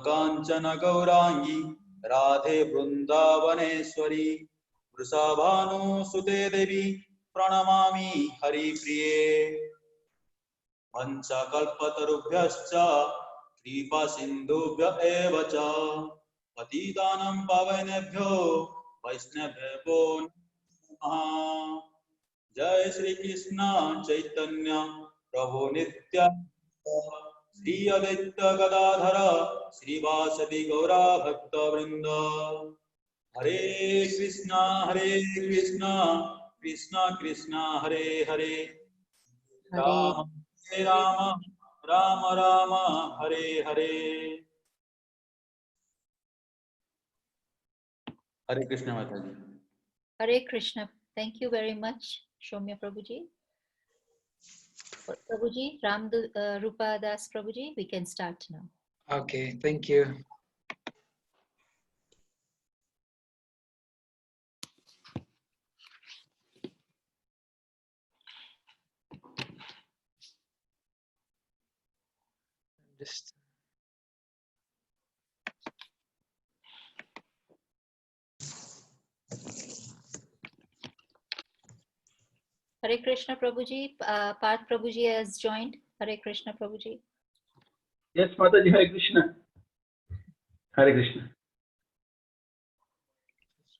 कांचन गौरांगी राधे वृंदावनेश्वरी वृषभानुसुते देवी प्रणमामि हरिप्रिये पंचकल्पतरुभ्यश्च कृपा सिन्धुभ्य एव च पतितानां पावनेभ्यो वैष्णवेभ्यो नमः। जय श्री कृष्ण चैतन्य प्रभु नित्यानंद श्री अद्वैत गदाधर श्रीवासदि गौरा भक्तवृंद। हरे कृष्णा कृष्णा कृष्णा हरे हरे राम हरे राम राम राम हरे हरे। हरे कृष्णा माता जी। Hare Krishna. Thank you very much, Shomya Prabhuji. Prabhuji, Rupa Das Prabhuji, we can start now. Okay, thank you. Just Hare Krishna Prabhuji. Parth Prabhuji has joined. Hare Krishna Prabhuji. Yes, Mataji, Hare Krishna. Hare Krishna.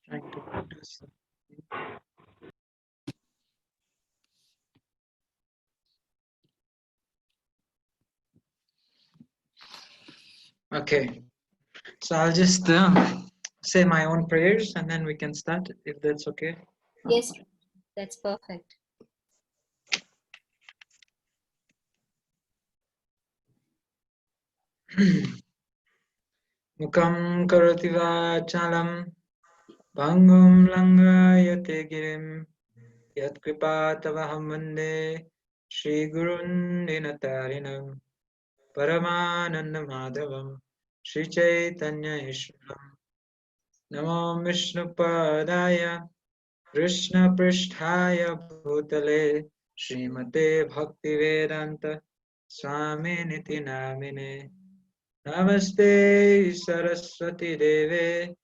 trying to produce. Okay, so I'll just say my own prayers and then we can start, if that's okay. Yes, that's perfect. Mukam karoti vachalam bhangum langayate girim yat kripa tavaham vande Shri Gurun Dinatarinam Paramananda Madhavam Shri Chaitanya Ishwaram Namo Vishnu Padaya Krishna Pristhaya Bhutale Srimate Bhakti Vedanta Swami Niti Namine Namaste Saraswati Deve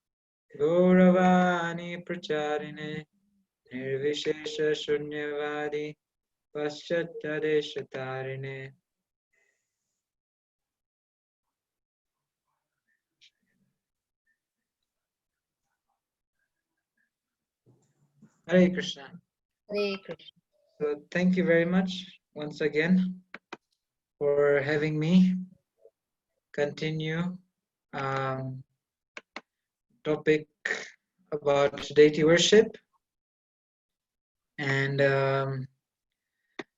Gauravani Pracharine Nirvishesha Shunyavadi Paschatadeshatarine. Hare Krishna. Hare Krishna. So thank you very much once again for having me continue topic about deity worship, and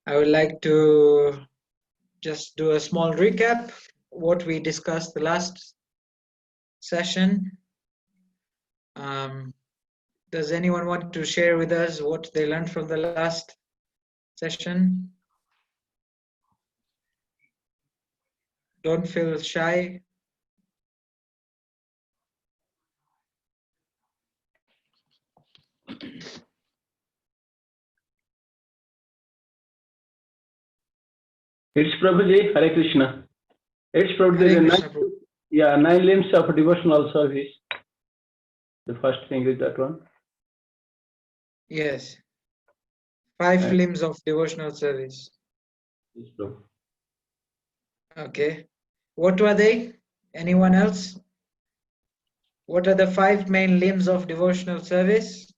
I would like to just do a small recap what we discussed the last session. Does anyone want to share with us what they learned from the last session? Don't feel shy. It's Prabhuji, Hare Krishna. It's Prabhuji, Hare the Krishna, Prabhu. nine limbs of devotional service. The first thing is that one. Yes. 5 Right. limbs of devotional service. Yes, Prabhu. Okay. What were they? Anyone else? What are the 5 main limbs of devotional service?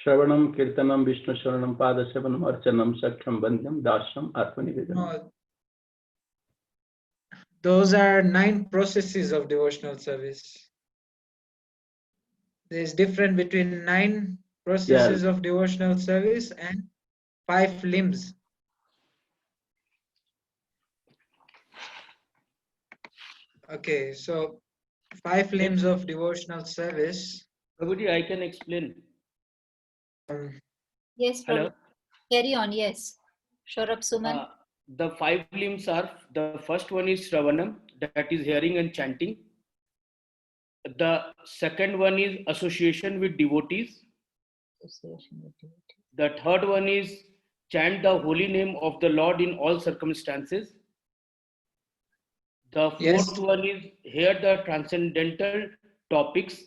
Shravanam, Kirtanam, Vishnu Sharanam, Padasevanam, Archanam, Sakyam, Bandhyam, Dasham, Arpanivedanam. No, those are 9 processes of devotional service. There is difference between 9 processes of devotional service and 5 limbs. Okay, so 5 limbs of devotional service. Prabhuji, I can explain. Yes, Hello. Prabhu. Carry on, yes. Shorab Suman. The 5 limbs are, the first one is Shravanam, that is hearing and chanting. The second one is association with devotees. The third one is chant the holy name of the Lord in all circumstances. The fourth Yes. one is here the transcendental topics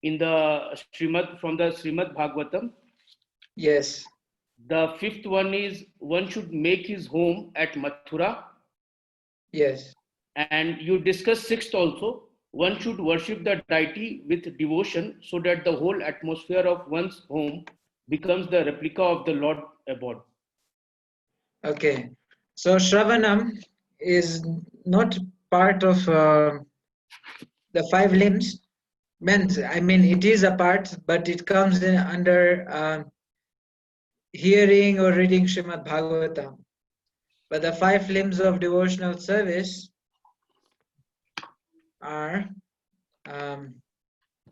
in the Srimad from the Srimad Bhagavatam. Yes. The fifth one is one should make his home at Mathura. Yes. And you discuss sixth also, one should worship the deity with devotion so that the whole atmosphere of one's home becomes the replica of the Lord abode. Okay. So Shravanam is not part of the five limbs. I mean, it is a part, but it comes in under hearing or reading Srimad Bhagavatam. But the five limbs of devotional service are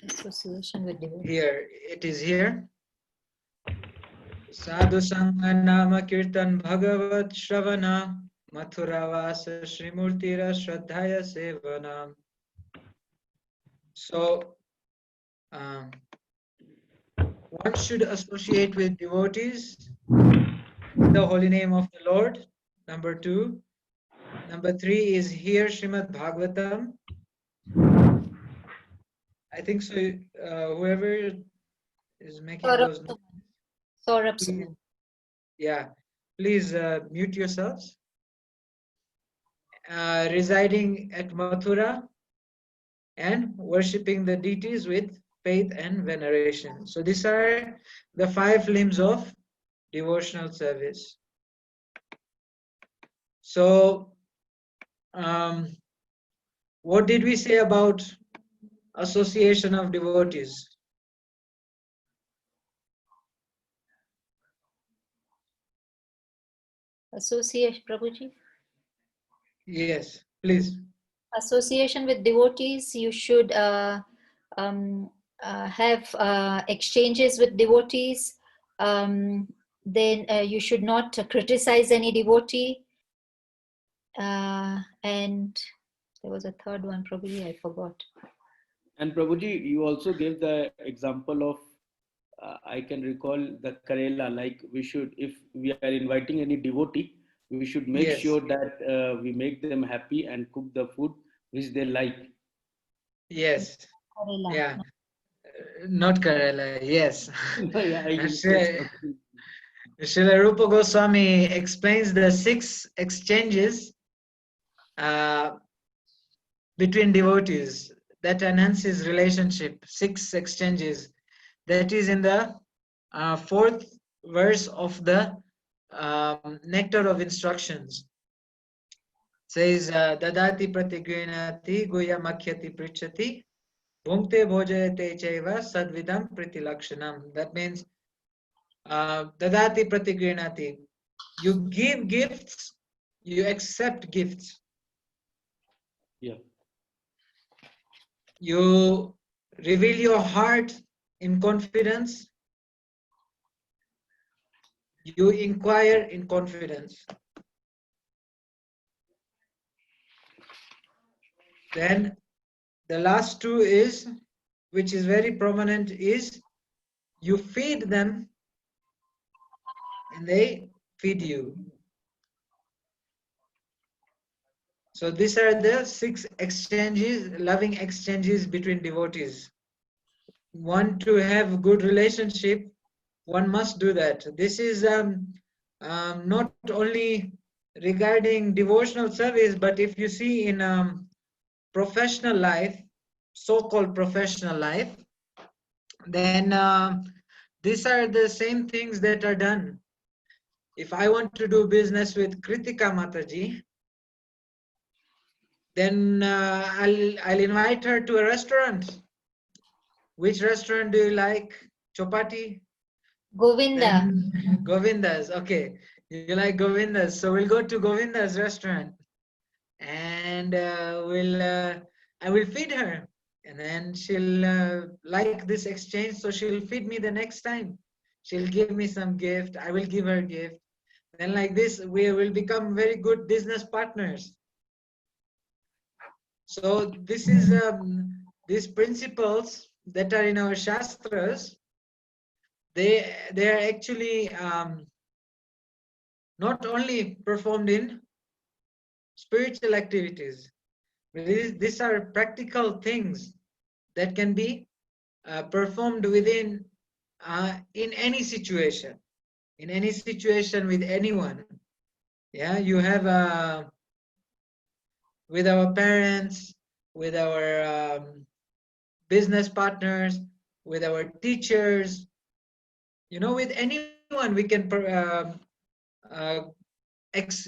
Association with devotees. here. It is here. Sadhu Sangha Nama Kirtan Bhagavat Shravana Mathura Vasa Srimurtira Shraddhaya Sevana. So one should associate with devotees in the holy name of the Lord. Number 2. Number 3 is here Srimad Bhagavatam. I think so. Whoever is making those, Saurabh please, Suman. yeah, please mute yourselves. Residing at Mathura and worshipping the deities with faith and veneration. So these are the five limbs of devotional service. So what did we say about association of devotees? Association, Prabhuji. Yes, please. Association with devotees, you should have exchanges with devotees. Then you should not criticize any devotee. And there was a third one, probably I forgot. And Prabhuji, you also gave the example of, I can recall the Karela, like we should, if we are inviting any devotee, we should make Yes. sure that we make them happy and cook the food which they like. Yes. Karela. Yeah. Not Kerala. Yes. Yeah, I Srila Rupa Goswami explains the 6 exchanges between devotees that enhances relationship. 6 exchanges. That is in the 4th verse of the Nectar of Instructions. Says Dadati Pratigrinati Guya Makhyati Prichati Bhunkte Bhojayate Chaiva Sadvidam Pritilakshanam. That means Dadati Pratigrinati. You give gifts, you accept gifts. Yeah. You reveal your heart in confidence. You inquire in confidence. Then the last 2 is, which is very prominent, is you feed them and they feed you. So these are the 6 exchanges, loving exchanges between devotees. Want to have good relationship, one must do that. This is not only regarding devotional service, but if you see in professional life, so-called professional life, then these are the same things that are done. If I want to do business with Kritika Mataji, then I'll invite her to a restaurant. Which restaurant do you like? Chapati? Govinda. Then Govinda's. Okay, you like Govinda's, so we'll go to Govinda's restaurant, and I will feed her, and then she'll like this exchange, so she'll feed me the next time. She'll give me some gift. I will give her gift. Then like this, we will become very good business partners. So this is these principles that are in our Shastras. They are actually not only performed in spiritual activities, These are practical things that can be performed within in any situation, with anyone. Yeah, you have with our parents, with our business partners, with our teachers, with anyone we can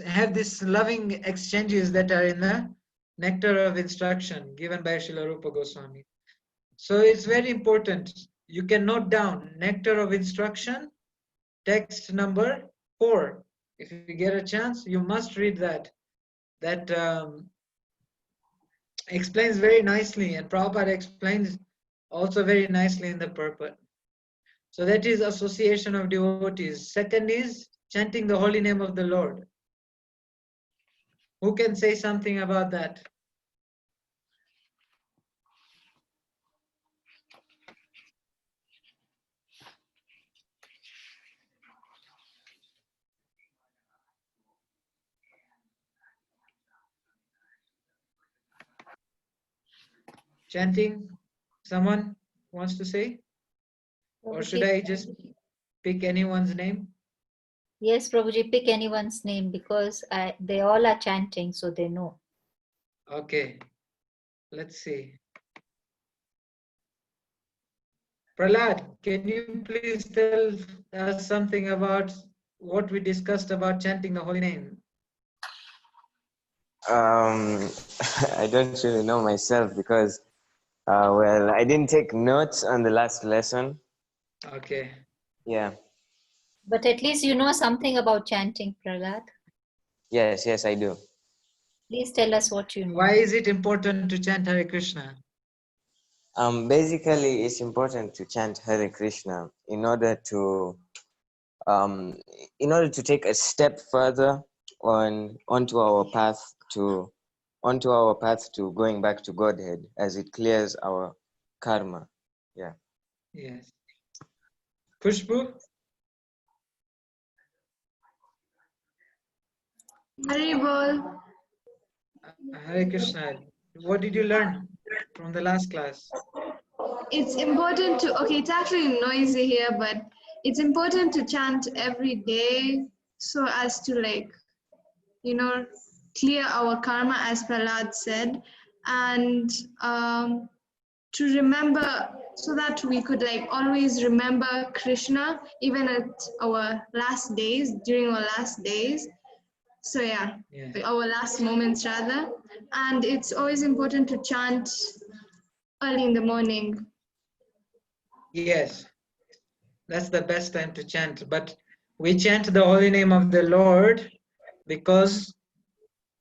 have these loving exchanges that are in the nectar of instruction given by Srila Rupa Goswami. So it's very important. You can note down nectar of instruction, text number 4. If you get a chance, you must read that. That explains very nicely, and Prabhupada explains also very nicely in the purport. So that is association of devotees. Second is chanting the holy name of the Lord. Who can say something about that? Chanting? Someone wants to say? Or should I just pick anyone's name? Yes, Prabhuji, pick anyone's name because they all are chanting, so they know. Okay, let's see. Prahlad, can you please tell us something about what we discussed about chanting the holy name? I don't really know myself because, well, I didn't take notes on the last lesson. Okay. Yeah. But at least you know something about chanting, Prahlad. Yes, I do. Please tell us what you know. Why is it important to chant Hare Krishna? Basically, it's important to chant Hare Krishna in order to take a step further onto our path to going back to Godhead, as it clears our karma. Yeah. Yes. Kushbu? Hare Bol. Hare Krishna. What did you learn from the last class? It's important to, okay, it's actually noisy here, but it's important to chant every day so as to clear our karma, as Prahlad said, and to remember, so that we could always remember Krishna even at our last days, during our last days. So yeah, Yes. our last moments rather. And it's always important to chant early in the morning. Yes. That's the best time to chant. But we chant the holy name of the Lord because,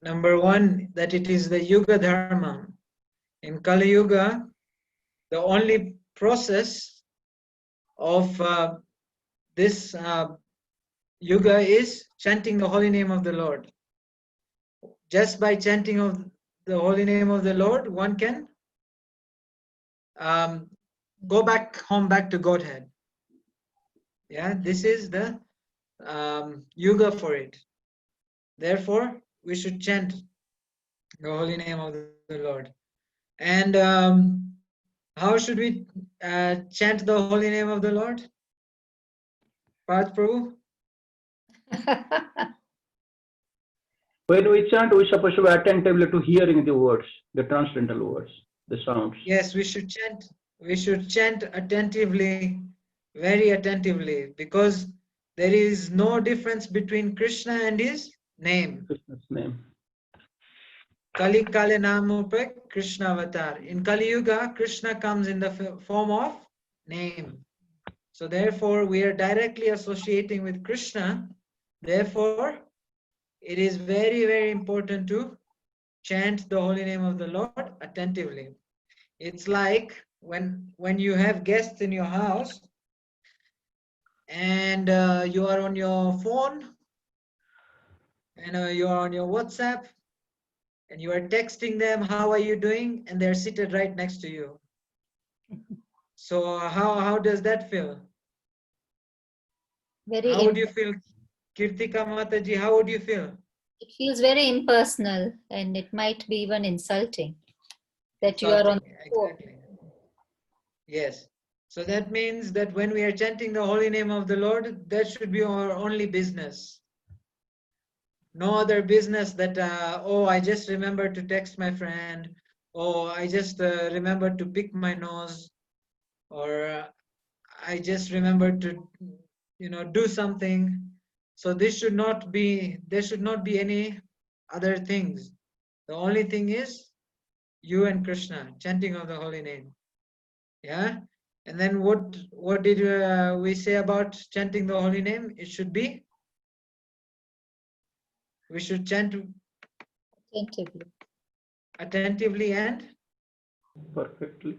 number one, that it is the Yuga Dharma. In Kali Yuga, the only process of this Yuga is chanting the holy name of the Lord. Just by chanting of the holy name of the Lord, one can go back to Godhead. Yeah, this is the Yuga for it. Therefore, we should chant the holy name of the Lord. And how should we chant the holy name of the Lord? Parth Prabhu? When we chant, we're supposed to be attentively to hearing the words, the transcendental words, the sounds. Yes, we should chant. We should chant attentively, very attentively, because there is no difference between Krishna and his name. Krishna's name. Kali Kale Namupe Krishna Avatar. In Kali Yuga, Krishna comes in the form of name. So therefore, we are directly associating with Krishna. Therefore, it is very, very important to chant the holy name of the Lord attentively. It's like when you have guests in your house and you are on your phone and you are on your WhatsApp and you are texting them, how are you doing? And they're seated right next to you. So how does that feel? How would you feel? Kirtika Mataji, how would you feel? It feels very impersonal and it might be even insulting that you are on Insulting, exactly. Yes. So that means that when we are chanting the holy name of the Lord, that should be our only business. No other business that, oh, I just remembered to text my friend, oh, I just remembered to pick my nose, or I just remembered to, do something. So this should not be, there should not be any other things. The only thing is you and Krishna, chanting of the holy name. Yeah. And then what did we say about chanting the holy name? It should be, we should chant attentively. attentively and Perfectly.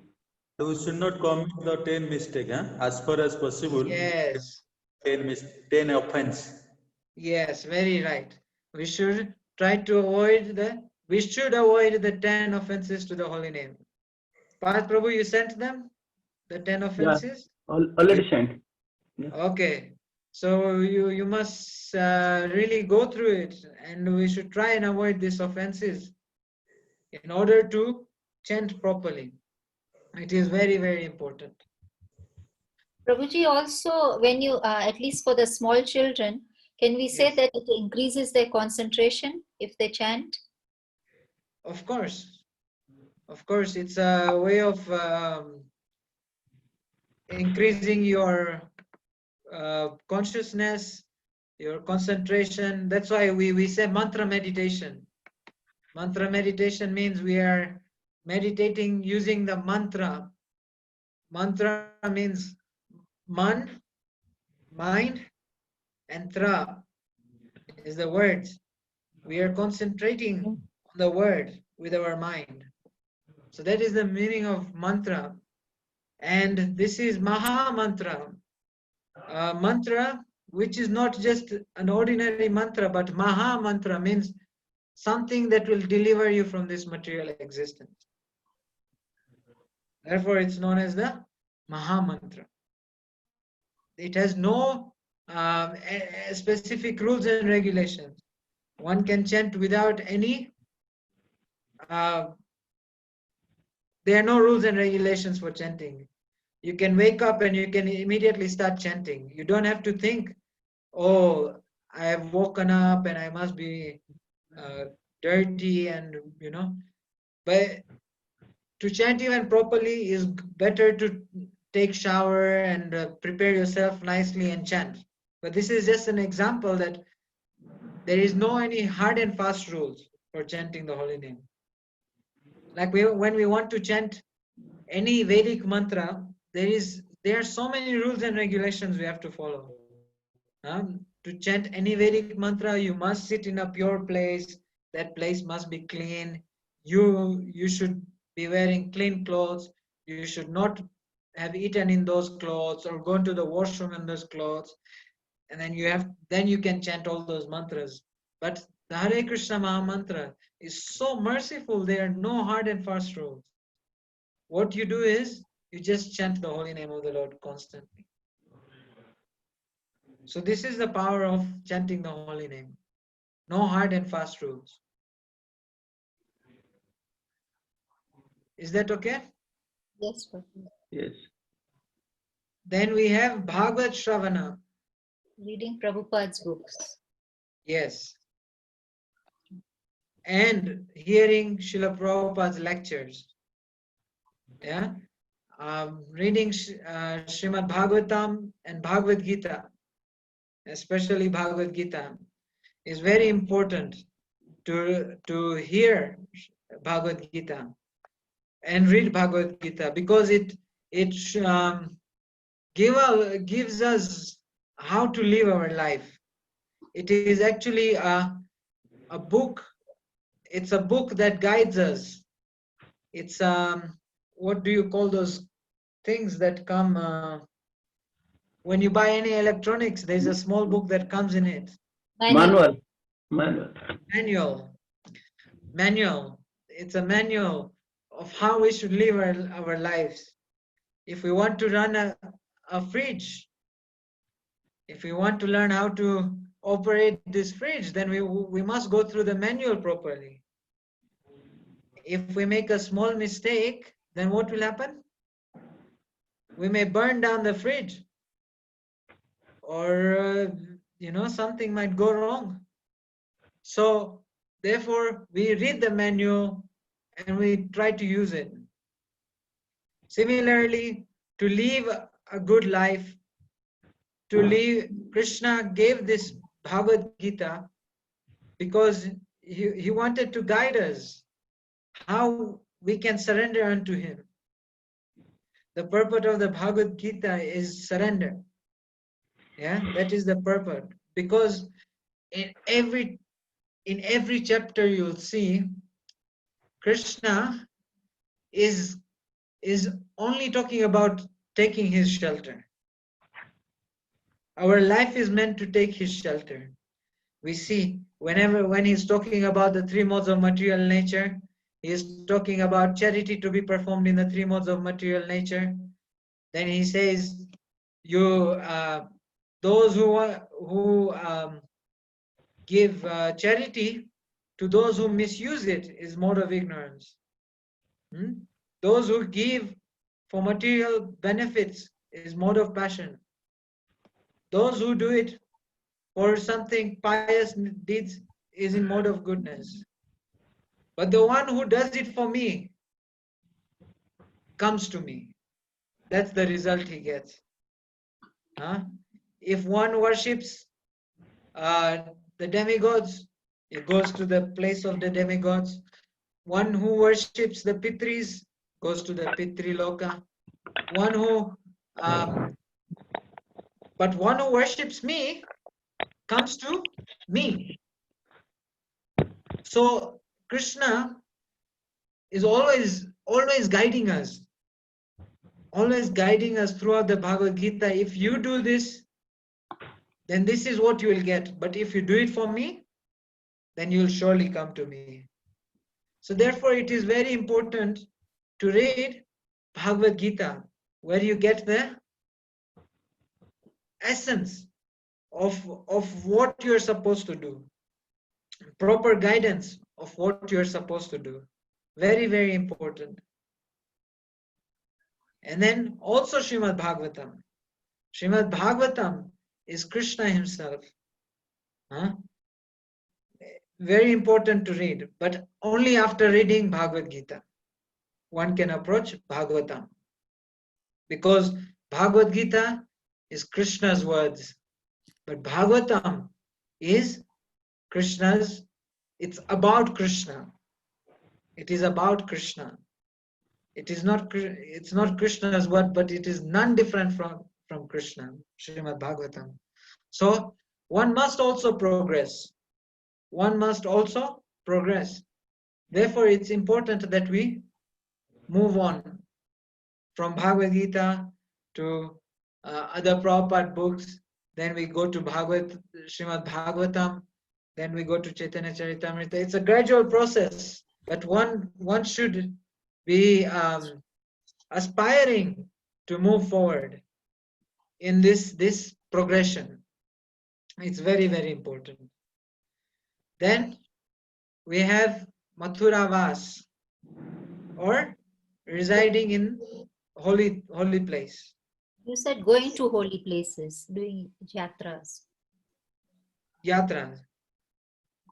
We should not commit the 10 mistake, as far as possible. yes, 10 offense. yes, very right. We should try to avoid we should avoid the 10 offenses to the holy name. Path Prabhu, you sent them the 10 Yeah, offenses? already sent. Yeah. Okay. So you must really go through it, and we should try and avoid these offenses in order to chant properly. It is very, very important. Prabhuji, also when you, at least for the small children, can we say Yes. that it increases their concentration if they chant? Of course. Of course, it's a way of increasing your consciousness, your concentration. That's why we say mantra meditation. Mantra meditation means we are meditating using the mantra. Mantra means man, mind, and tra is the words. We are concentrating on the word with our mind. So that is the meaning of mantra. And this is Maha Mantra. Mantra, which is not just an ordinary mantra, but Maha Mantra means something that will deliver you from this material existence. Therefore, it's known as the Maha Mantra. It has no specific rules and regulations. One can chant without any, there are no rules and regulations for chanting. You can wake up and you can immediately start chanting. You don't have to think, oh, I have woken up and I must be dirty and, but to chant even properly is better to take shower and prepare yourself nicely and chant. But this is just an example that there is no any hard and fast rules for chanting the holy name. Like when we want to chant any Vedic mantra, there are so many rules and regulations we have to follow. To chant any Vedic mantra, you must sit in a pure place. That place must be clean. You should be wearing clean clothes. You should not have eaten in those clothes or gone to the washroom in those clothes. And then you can chant all those mantras. But the Hare Krishna Maha Mantra is so merciful. There are no hard and fast rules. What you do is you just chant the holy name of the Lord constantly. So this is the power of chanting the holy name. No hard and fast rules. Is that okay? Yes, Prabhuji. Yes. Then we have Bhagavad Shravana. Reading Prabhupada's books. Yes. And hearing Srila Prabhupada's lectures. Yeah. Reading Srimad Bhagavatam and Bhagavad Gita, especially Bhagavad Gita, is very important to hear Bhagavad Gita and read Bhagavad Gita, because it gives us how to live our life. It is actually a book. It's a book that guides us. It's what do you call those things that come when you buy any electronics? There's a small book that comes in it. Manual. Manual. It's a manual of how we should live our lives. If we want to run a fridge, if we want to learn how to operate this fridge, then we must go through the manual properly. If we make a small mistake, then what will happen? We may burn down the fridge, or something might go wrong. So therefore we read the manual and we try to use it. Similarly, to live a good life, Krishna gave this Bhagavad Gita because he wanted to guide us how we can surrender unto him. The purport of the Bhagavad Gita is surrender. Yeah, that is the purport. Because in every chapter you'll see Krishna is only talking about taking his shelter. Our life is meant to take his shelter. We see when he's talking about the three modes of material nature, he is talking about charity to be performed in the three modes of material nature. Then he says, those who give charity to those who misuse it is mode of ignorance. Those who give for material benefits is mode of passion. Those who do it for something pious deeds is in mode of goodness. But the one who does it for me comes to me. That's the result he gets. If one worships the demigods, it goes to the place of the demigods. One who worships the Pitris goes to the Pitri Loka. But one who worships me comes to me. So Krishna is always guiding us. Always guiding us throughout the Bhagavad Gita. If you do this, then this is what you will get. But if you do it for me, then you will surely come to me. So therefore, it is very important to read Bhagavad Gita, where you get the essence of what you are supposed to do. Proper guidance of what you are supposed to do. Very, very important. And then also Srimad Bhagavatam. Srimad Bhagavatam is Krishna himself. Very important to read, but only after reading Bhagavad Gita one can approach Bhagavatam, because Bhagavad Gita is Krishna's words, but Bhagavatam is Krishna's. It's about Krishna. It is about Krishna. It's not Krishna's word, but it is none different from Krishna, Srimad Bhagavatam. So one must also progress. One must also progress. Therefore, it's important that we move on from Bhagavad Gita to other Prabhupada books. Then we go to Srimad Bhagavatam. Then we go to Chaitanya Charitamrita. It's a gradual process, but one should be aspiring to move forward in this progression. It's very, very important. Then we have Mathura Vas, or residing in holy place. You said going to holy places, doing yatras. Yatra.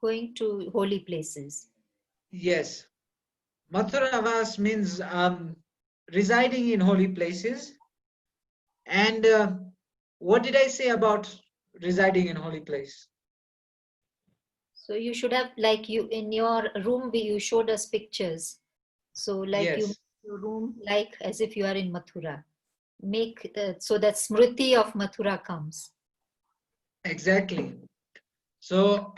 Going to holy places. Yes. Mathura Vas means residing in holy places. And what did I say about residing in holy place? So you should have, like, you in your room, you showed us pictures. So like Yes. you make your room like as if you are in Mathura. Make so that smriti of Mathura comes. Exactly. So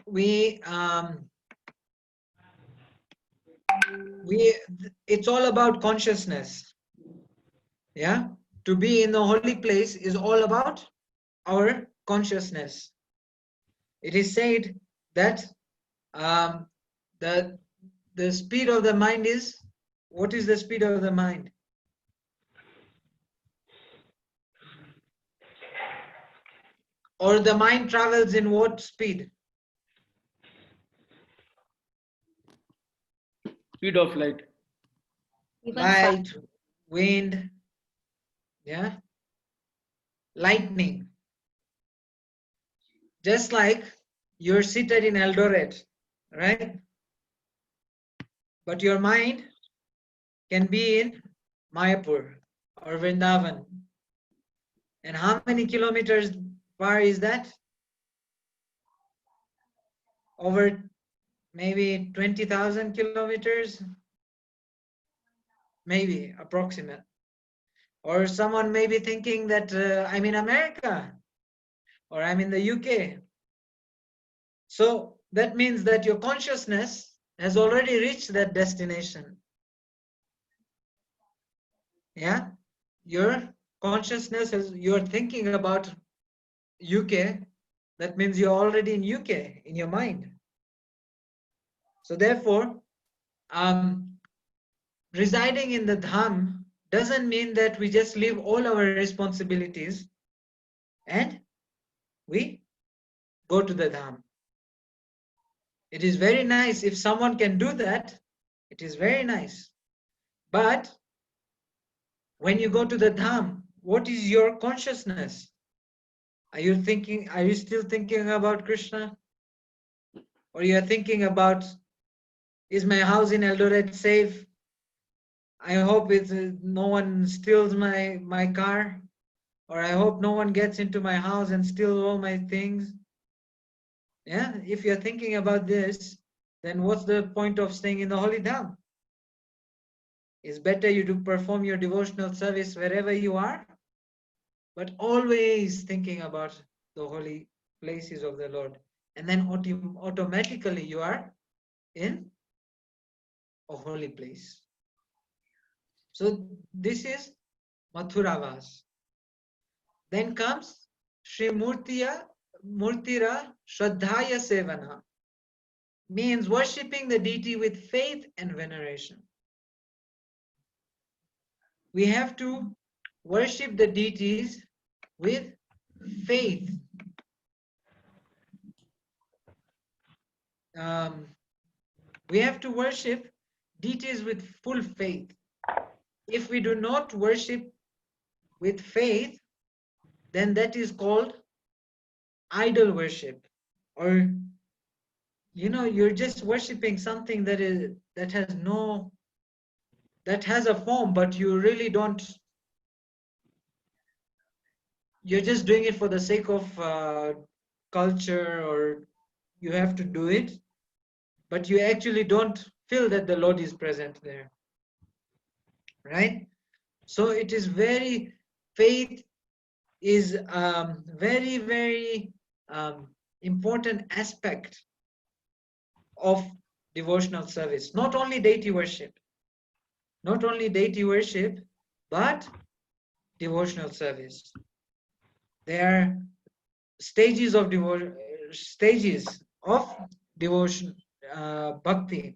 it's all about consciousness. Yeah. To be in the holy place is all about our consciousness. It is said that the speed of the mind is, what is the speed of the mind? Or the mind travels in what speed? Speed of light. Even fire. Light, wind, yeah, lightning. Just like you're seated in Eldoret, right? But your mind can be in Mayapur or Vrindavan. And how many kilometers far is that? Over maybe 20,000 kilometers, maybe approximate. Or someone may be thinking that I'm in America or I'm in the UK. So that means that your consciousness has already reached that destination. Yeah, your consciousness is, you're thinking about UK. That means you're already in UK in your mind. So therefore, residing in the Dham doesn't mean that we just leave all our responsibilities and we go to the Dham. It is very nice if someone can do that. It is very nice. But when you go to the Dham, what is your consciousness? Are you still thinking about Krishna? Or you are thinking about, is my house in Eldoret safe? I hope no one steals my car. Or I hope no one gets into my house and steals all my things. Yeah, if you're thinking about this, then what's the point of staying in the holy Dham? It's better you to perform your devotional service wherever you are, but always thinking about the holy places of the Lord. And then automatically you are in a holy place. So this is Mathuravas. Then comes Sri Murtira Shraddhaya Sevana, means worshipping the deity with faith and veneration. We have to worship the deities with faith. We have to worship deities with full faith. If we do not worship with faith, then that is called idol worship, or you're just worshiping something that has a form, but you really don't. You're just doing it for the sake of culture, or you have to do it, but you actually don't feel that the Lord is present there, right? So it is faith is very, very important aspect of devotional service. Not only deity worship, but devotional service. There are stages of devotion, bhakti.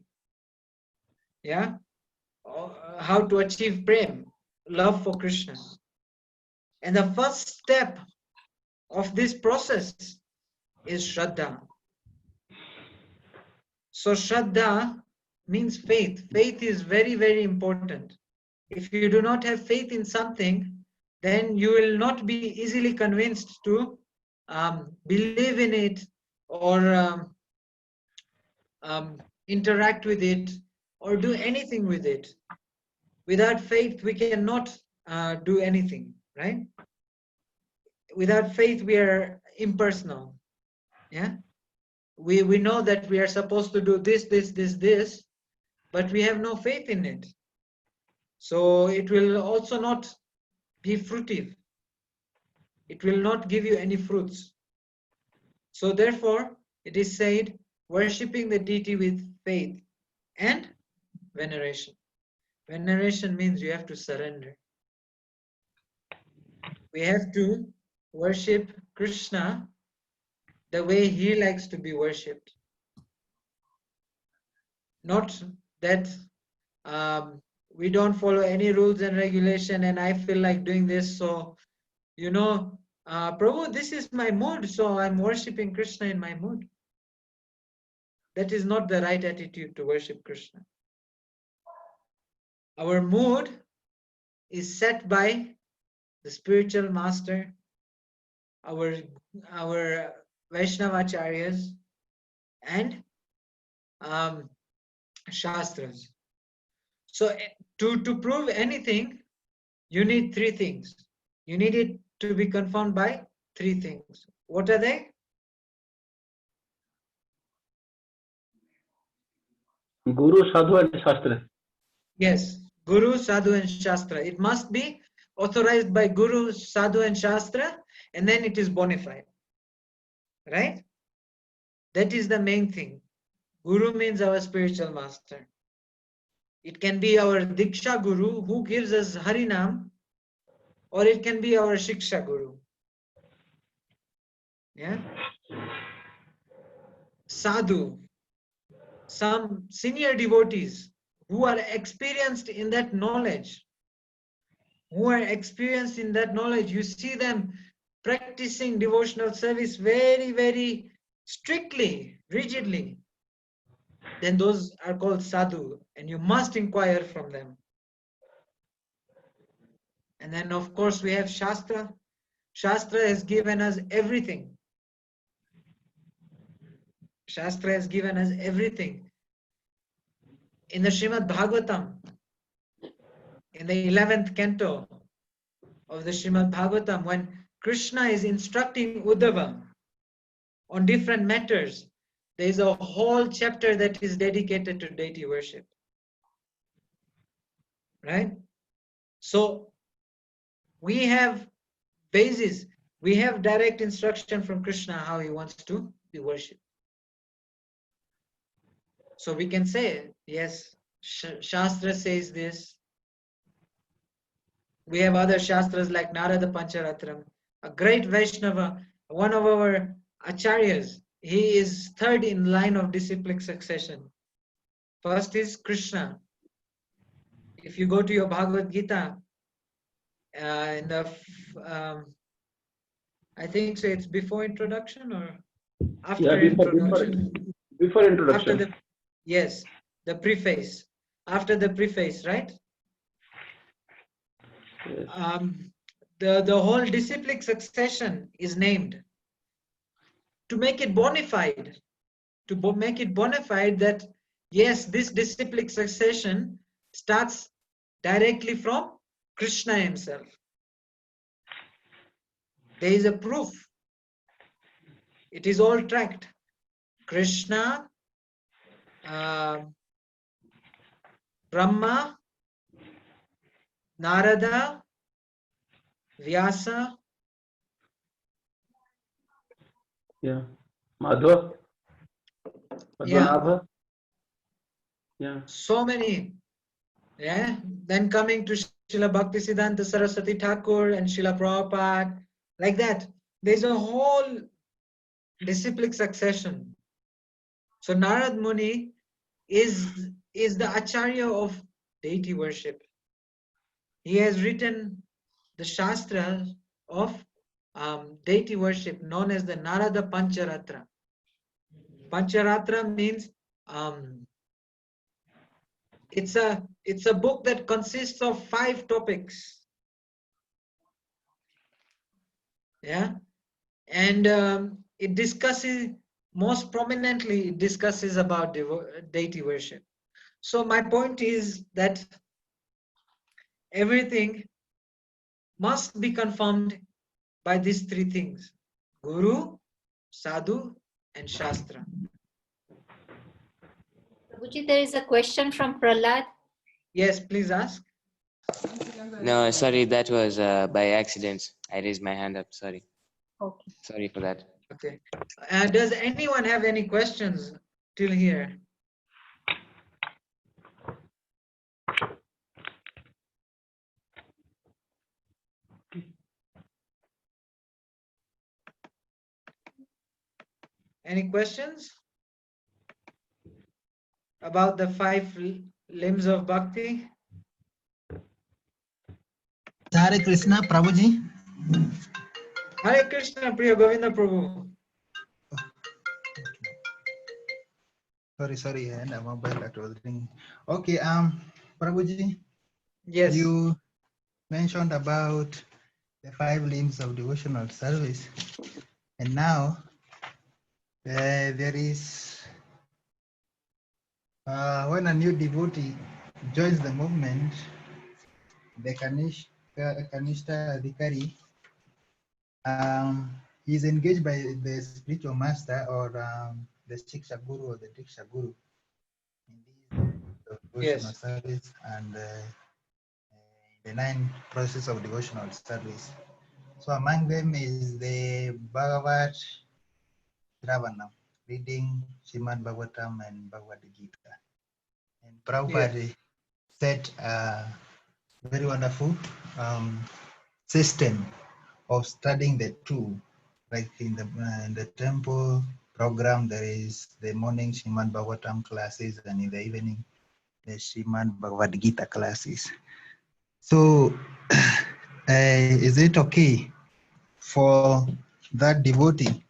Yeah, how to achieve prem, love for Krishna. And the first step of this process is Shraddha. So Shraddha means faith. Faith is very, very important. If you do not have faith in something, then you will not be easily convinced to believe in it or interact with it or do anything with it. Without faith, we cannot do anything, right? Without faith, we are impersonal. Yeah, we know that we are supposed to do this, but we have no faith in it. So it will also not be fruitive. It will not give you any fruits. So therefore, it is said, worshipping the deity with faith and veneration. Veneration means you have to surrender. We have to worship Krishna the way he likes to be worshipped. Not that we don't follow any rules and regulation and I feel like doing this, so Prabhu, this is my mood, so I'm worshipping Krishna in my mood. That is not the right attitude to worship Krishna. Our mood is set by the spiritual master, our Vaishnavacharyas, and Shastras. So to prove anything, you need three things. You need it to be confirmed by three things. What are they? Guru, Sadhu, and Shastra. Yes, Guru, Sadhu, and Shastra. It must be authorized by Guru, Sadhu, and Shastra, and then it is bona fide. Right? That is the main thing. Guru means our spiritual master. It can be our Diksha Guru who gives us Harinam, or it can be our Shiksha Guru. Yeah? Sadhu, some senior devotees who are experienced in that knowledge, you see them practicing devotional service very, very strictly, rigidly, then those are called sadhu, and you must inquire from them. And then of course we have Shastra. Shastra has given us everything. Shastra has given us everything. In the Srimad Bhagavatam, in the 11th canto of the Srimad Bhagavatam, when Krishna is instructing Uddhava on different matters, there is a whole chapter that is dedicated to deity worship. Right? So we have basis, we have direct instruction from Krishna how he wants to be worshipped. So we can say, yes, Shastra says this. We have other Shastras like Narada Pancharatram, a great Vaishnava, one of our Acharyas. He is third in line of disciplic succession. First is Krishna. If you go to your Bhagavad Gita, in the, I think so it's before introduction or after introduction? Before introduction. After the, yes, the preface. After the preface, right? Yes. The whole disciplic succession is named to make it bona fide, that yes, this disciplic succession starts directly from Krishna himself. There is a proof. It is all tracked. Krishna, Brahma, Narada, Vyasa, Yeah. Madhva. Padmanabha. Yeah. so many. Yeah. Then coming to Srila Bhaktisiddhanta Saraswati Thakur and Srila Prabhupada, like that. There's a whole disciplic succession. So Narad Muni is the Acharya of deity worship. He has written the Shastra of deity worship known as the Narada Pancharatra. Pancharatra means it's a book that consists of 5 topics. Yeah, and it discusses, most prominently, it discusses about deity worship. So my point is that everything must be confirmed by these 3 things: Guru, Sadhu, and Shastra. Prabhuji, there is a question from Prahlad. Yes, please ask. No, sorry, that was by accident. I raised my hand up. Sorry. Okay. Sorry for that. Okay. Does anyone have any questions till here? Any questions about the 5 limbs of bhakti? Hare Krishna, Prabhuji. Hare Krishna, Priya Govinda Prabhu. Sorry, and a mobile that was ringing. Okay, Prabhuji, Yes. you mentioned about the 5 limbs of devotional service, and now there is when a new devotee joins the movement, the Kanishta Adhikari, he is engaged by the spiritual master or the Shiksha Guru or the Diksha Guru in these devotional Yes. service and the 9 processes of devotional service. So among them is the Bhagavad Shravanam, reading Srimad Bhagavatam and Bhagavad Gita. And Prabhupada set a very wonderful system of studying the two. Like in the temple program, there is the morning Srimad Bhagavatam classes, and in the evening, the Srimad Bhagavad Gita classes. So, is it okay for that devotee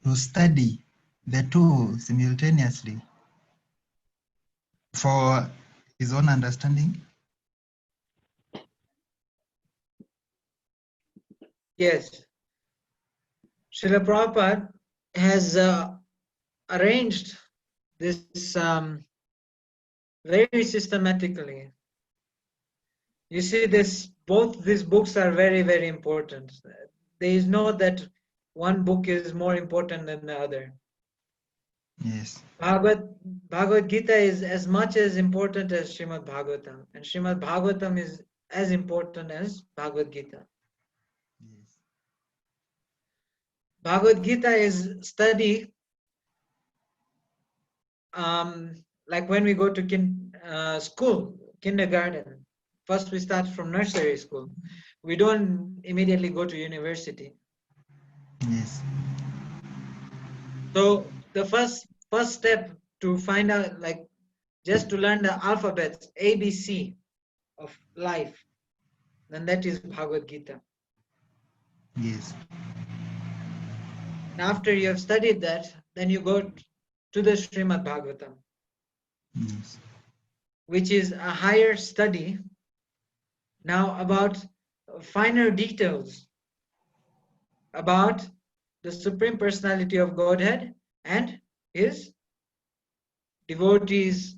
to study the two simultaneously for his own understanding? Yes. Srila Prabhupada has arranged this very systematically. You see, both these books are very, very important. There is no that one book is more important than the other. Yes. Bhagavad Gita is as much as important as Srimad Bhagavatam, and Srimad Bhagavatam is as important as Bhagavad Gita. Yes. Bhagavad Gita is study like when we go to school, kindergarten. First we start from nursery school. We don't immediately go to university. Yes. So the first step to find out, like just to learn the alphabets, ABC of life, then that is Bhagavad Gita. Yes. And after you have studied that, then you go to the Srimad Bhagavatam, Yes. which is a higher study now about finer details about the Supreme Personality of Godhead and his devotees,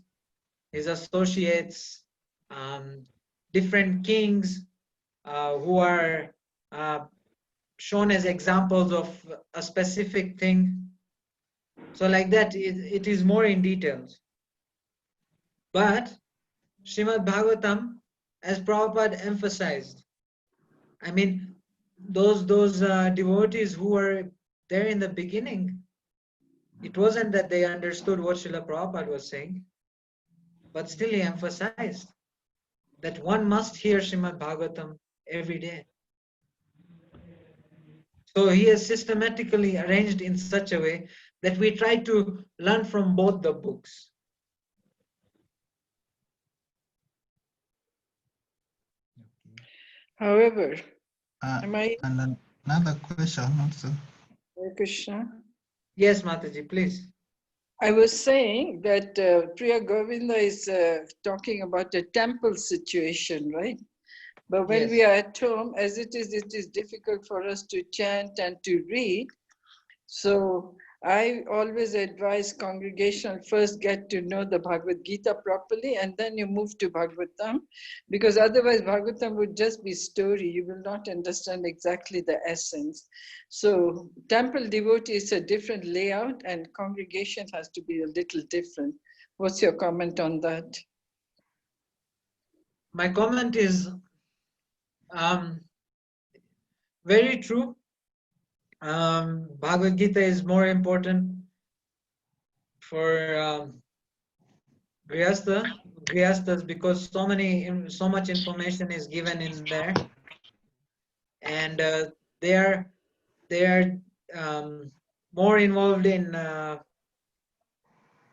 his associates, different kings who are shown as examples of a specific thing. So like that, it is more in details. But Srimad Bhagavatam, as Prabhupada emphasized, I mean, those devotees who were there in the beginning, it wasn't that they understood what Srila Prabhupada was saying, but still he emphasized that one must hear Srimad Bhagavatam every day. So he has systematically arranged in such a way that we try to learn from both the books. However, And another question also. Hare Krishna. Yes, Mataji, please. I was saying that Priya Govinda is talking about a temple situation, right? But when we are at home, as it is difficult for us to chant and to read. So I always advise congregation first get to know the Bhagavad Gita properly and then you move to Bhagavatam, because otherwise Bhagavatam would just be story. You will not understand exactly the essence. So temple devotee is a different layout and congregation has to be a little different. What's your comment on that? My comment is very true. Bhagavad Gita is more important for Grihasthas because so much information is given in there, and they are more involved in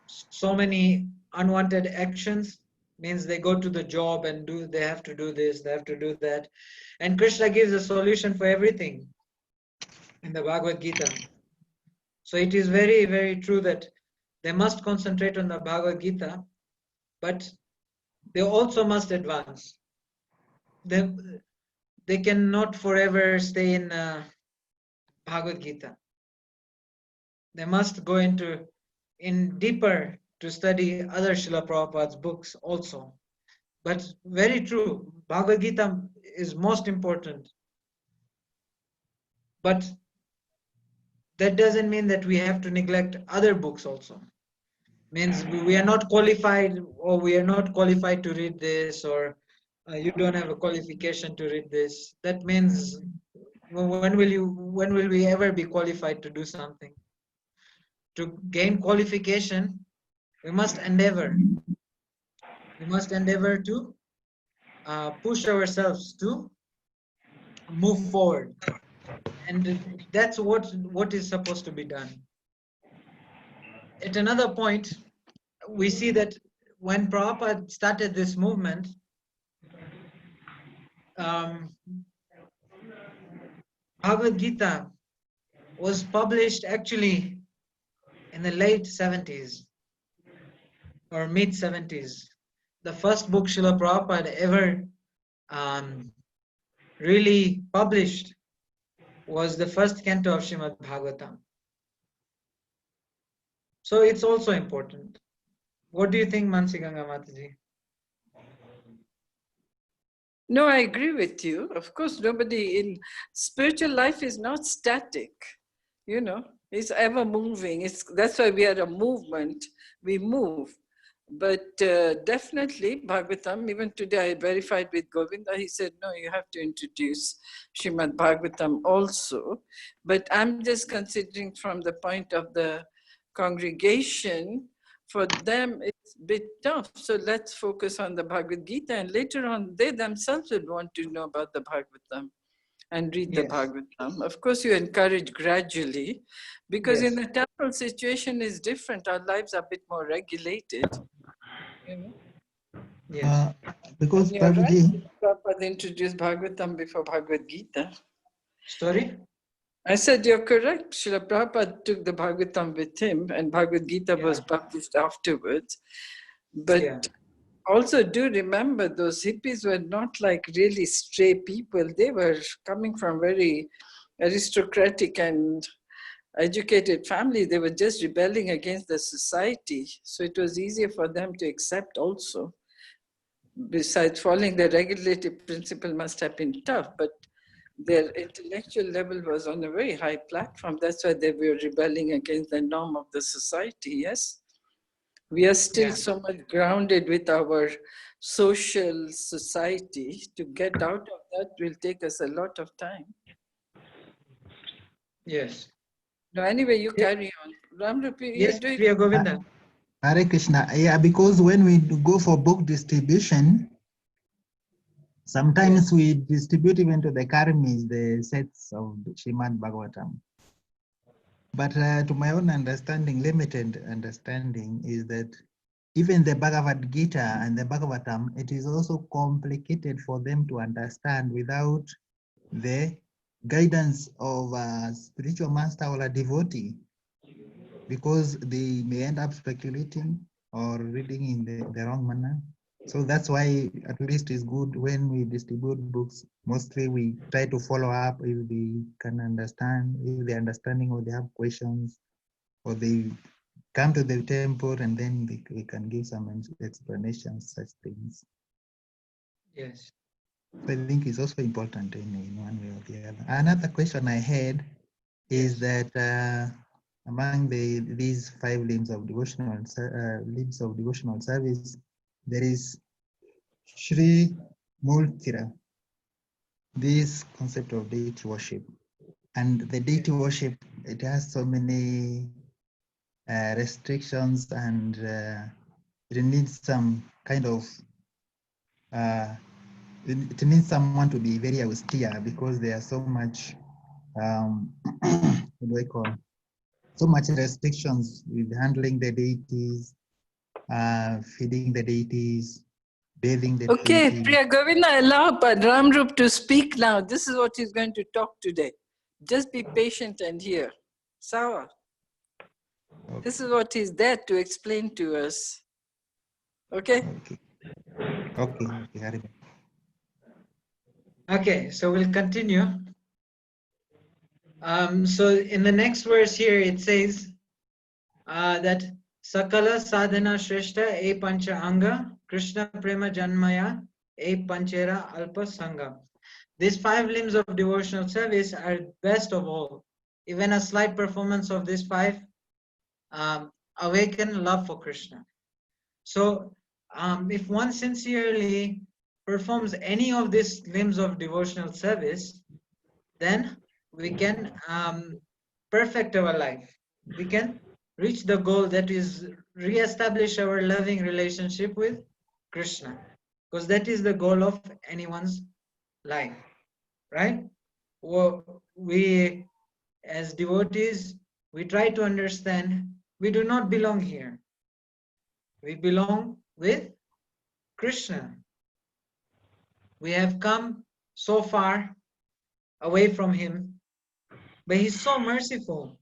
so many unwanted actions. Means they go to the job and they have to do this, they have to do that, and Krishna gives a solution for everything. in the Bhagavad Gita. So it is very, very true that they must concentrate on the Bhagavad Gita, but they also must advance. They cannot forever stay in Bhagavad Gita. They must go in deeper to study other Srila Prabhupada's books also. But very true, Bhagavad Gita is most important. But that doesn't mean that we have to neglect other books also. Means we are not qualified, or we are not qualified to read this, or you don't have a qualification to read this. That means when will we ever be qualified to do something? To gain qualification, we must endeavor. We must endeavor to push ourselves to move forward, and that's what is supposed to be done. At another point, we see that when Prabhupada started this movement, Bhagavad Gita was published actually in the late 70s or mid 70s. The first book Srila Prabhupada ever really published was the first canto of Srimad Bhagavatam. So it's also important. What do you think, Mansi Ganga Mataji? No, I agree with you. Of course, nobody in spiritual life is not static, you know, it's ever moving. That's why we are a movement, we move. But definitely Bhagavatam, even today I verified with Govinda, he said, no, you have to introduce Srimad Bhagavatam also. But I'm just considering from the point of the congregation, for them it's a bit tough. So let's focus on the Bhagavad Gita, and later on they themselves would want to know about the Bhagavatam and read the Bhagavatam. Of course, you encourage gradually, because in the temple situation is different. Our lives are a bit more regulated. You know? Because and you're Prabhuji, right, Prabhupada introduced Bhagavatam before Bhagavad Gita. Sorry? I said you're correct. Srila Prabhupada took the Bhagavatam with him, and Bhagavad Gita was published afterwards. But also do remember, those hippies were not like really stray people. They were coming from very aristocratic and educated families. They were just rebelling against the society. So it was easier for them to accept also. Besides, following the regulative principle must have been tough, but their intellectual level was on a very high platform. That's why they were rebelling against the norm of the society, yes? We are still so much grounded with our social society. To get out of that will take us a lot of time. Yes. No, anyway, you carry on. Ramrupi, Yes, you do Priya Govinda. Hare Krishna. Yeah, because when we go for book distribution, sometimes we distribute even to the karmis the sets of Srimad Bhagavatam. But to my own understanding, limited understanding, is that even the Bhagavad Gita and the Bhagavatam, it is also complicated for them to understand without the guidance of a spiritual master or a devotee, because they may end up speculating or reading in the wrong manner. So that's why at least it's good when we distribute books, mostly we try to follow up if they can understand, if they're understanding or they have questions, or they come to the temple and then we can give some explanations, such things. Yes. I think it's also important in one way or the other. Another question I had is that among these 5 limbs of devotional service, there is Shri Multira, this concept of deity worship. And the deity worship, it has so many restrictions, and it needs some kind of, it needs someone to be very austere, because there are so much, what do I call, so much restrictions with handling the deities, feeding the deities, bathing the Okay, deities. Priya Govinda, allow Ramrup to speak now. This is what he's going to talk today. Just be patient and hear. Sawa. This is what he's there to explain to us. Okay? Okay. Okay. Okay. Haribo. Okay, so we'll continue. So in the next verse here, it says that Sakala sadhana shreshta e pancha anga Krishna prema janmaya e panchera alpa sangha. These 5 limbs of devotional service are best of all. Even a slight performance of these 5 awaken love for Krishna. So if one sincerely performs any of these limbs of devotional service, then we can perfect our life. We can reach the goal, that is re-establish our loving relationship with Krishna, because that is the goal of anyone's life, right? Well, we as devotees, we try to understand we do not belong here. We belong with Krishna. We have come so far away from him, but he's so merciful.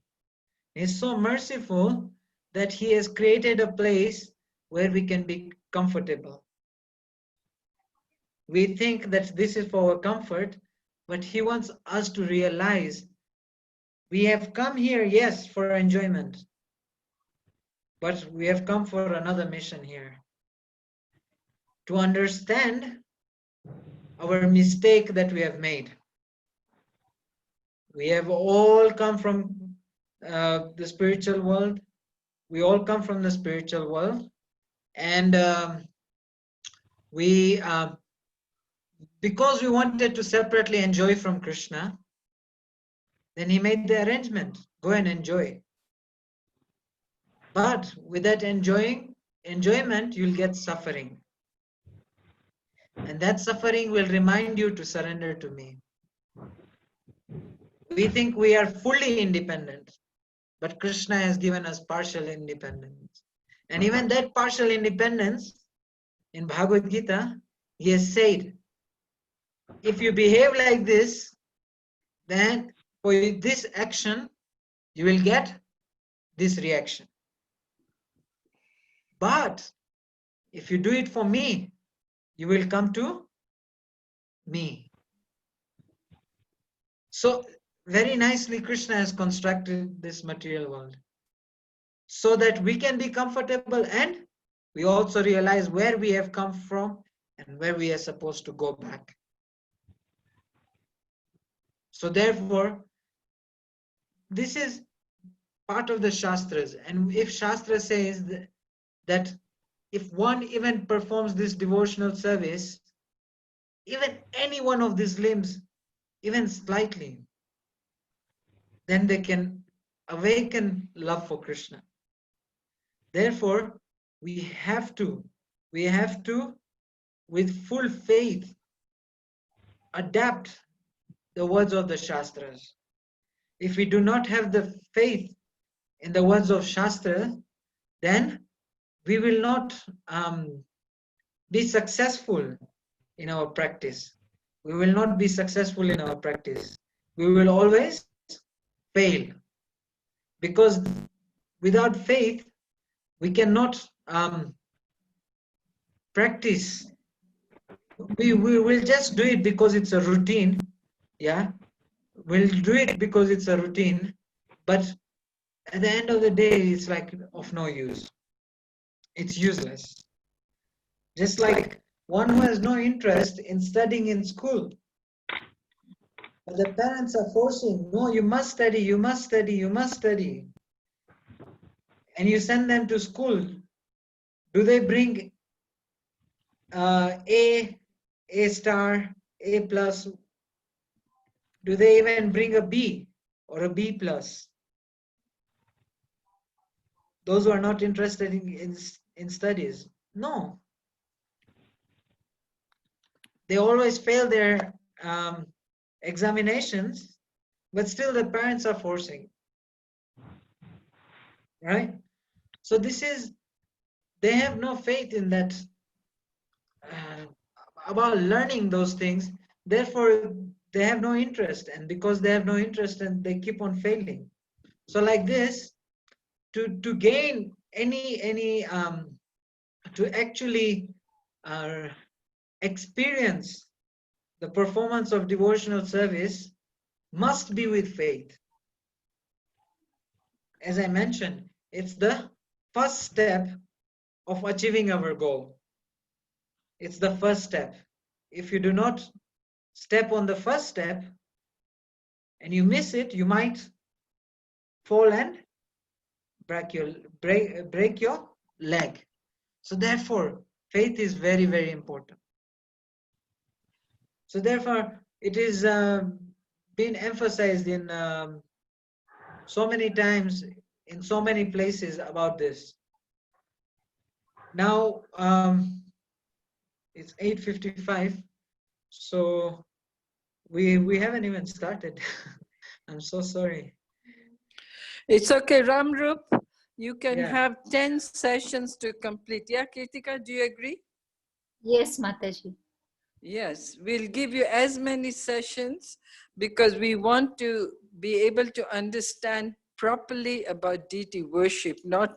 He's so merciful that he has created a place where we can be comfortable. We think that this is for our comfort, but he wants us to realize we have come here, yes, for enjoyment, but we have come for another mission here. To understand our mistake that we have made. We have all come from the spiritual world. We all come from the spiritual world, and we because we wanted to separately enjoy from Krishna, then he made the arrangement, go and enjoy. But with that enjoyment, you'll get suffering, and that suffering will remind you to surrender to me. We think we are fully independent, but Krishna has given us partial independence. And even that partial independence, in Bhagavad Gita, he has said, if you behave like this, then for this action, you will get this reaction. But if you do it for me, you will come to me. So very nicely, Krishna has constructed this material world so that we can be comfortable, and we also realize where we have come from and where we are supposed to go back. So therefore, this is part of the Shastras. And if Shastra says that if one even performs this devotional service, even any one of these limbs, even slightly, then they can awaken love for Krishna. Therefore, we have to, with full faith, adapt the words of the Shastras. If we do not have the faith in the words of Shastra, then we will not be successful in our practice. We will not be successful in our practice. We will always fail. Because without faith, we cannot practice. We will just do it because it's a routine. Yeah, we'll do it because it's a routine. But at the end of the day, it's like of no use. It's useless. Just like one who has no interest in studying in school. But the parents are forcing, no, you must study, you must study, you must study. And you send them to school. Do they bring A star, A plus? Do they even bring a B or a B plus? Those who are not interested in studies. No. They always fail their examinations, but still the parents are forcing. Right? So this is, they have no faith in that, about learning those things. Therefore, they have no interest, and because they have no interest, and they keep on failing. So like this, to gain any to actually experience the performance of devotional service must be with faith. As I mentioned, it's the first step of achieving our goal. It's the first step. If you do not step on the first step and you miss it, you might fall and break your leg. So therefore, faith is very, very important. So therefore, it is been emphasized in so many times in so many places about this. Now it's 8:55, so we haven't even started. I'm so sorry. It's okay, Ramrup. You can Yeah. have 10 sessions to complete. Yeah, Kritika, do you agree? Yes, Mataji. Yes, we'll give you as many sessions because we want to be able to understand properly about deity worship, not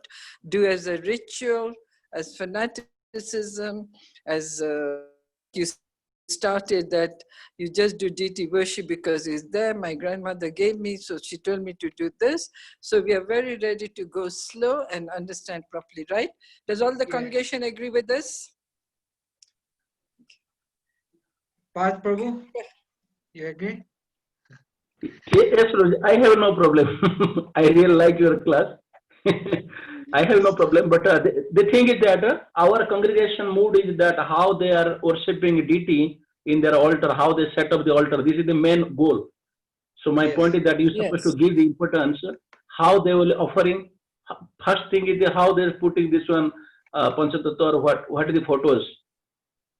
do as a ritual, as fanaticism, as you started that you just do deity worship because it's there. My grandmother gave me, so she told me to do this. So we are very ready to go slow and understand properly, right? Does all the congregation agree with this? Parth Prabhu, you agree? Yes, Roji, I have no problem. I really like your class. I have no problem. But the thing is that our congregation mood is that how they are worshipping deity in their altar, how they set up the altar. This is the main goal. So my point is that you're supposed to give the importance how they will offering. First thing is how they're putting this one Panchatattva or what are the photos.